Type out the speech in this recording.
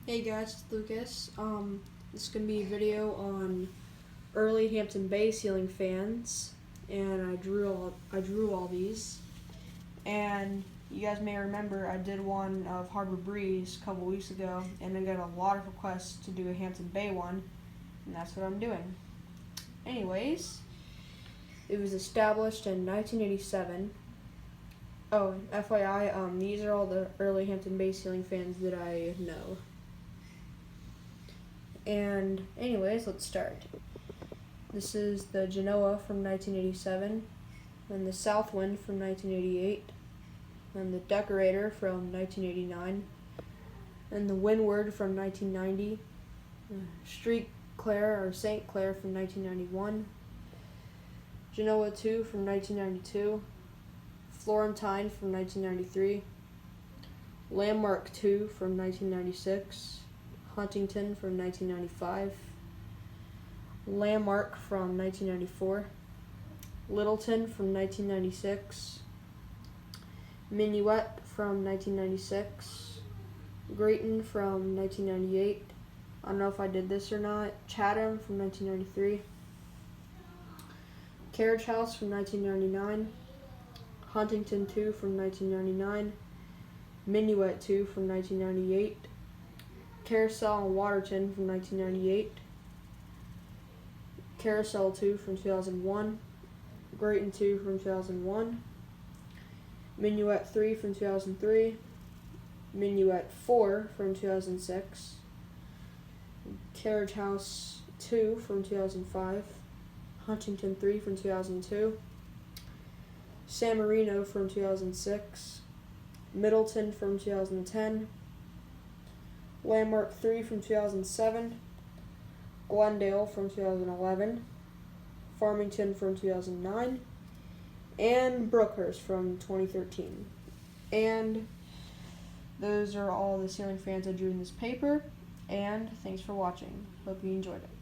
Hey guys, it's Lucas. This is gonna be a video on early Hampton Bay ceiling fans, and I drew all these. And you guys may remember I did one of Harbor Breeze a couple weeks ago, and I got a lot of requests to do a Hampton Bay one, and that's what I'm doing. Anyways, it was established in 1987. Oh, FYI, these are all the early Hampton Bay ceiling fans that I know. And anyways, let's start. This is the Genoa from 1987, and the Southwind from 1988, and the Decorator from 1989, and the Windward from 1990, Street Claire or St. Clair from 1991, Genoa 2 from 1992, Florentine from 1993, Landmark 2 from 1996, Huntington from 1995, Landmark from 1994, Littleton from 1996, Minuet from 1996, Grayton from 1998, I don't know if I did this or not, Chatham from 1993, Carriage House from 1999, Huntington 2 from 1999, Minuet 2 from 1998, Carousel and Waterton from 1998, Carousel 2 from 2001, Grayton 2 from 2001, Minuet 3 from 2003, Minuet 4 from 2006, Carriage House 2 from 2005, Huntington 3 from 2002, San Marino from 2006, Middleton from 2010, Landmark 3 from 2007, Glendale from 2011, Farmington from 2009, and Brookhurst from 2013. And those are all the ceiling fans I drew in this paper, and thanks for watching. Hope you enjoyed it.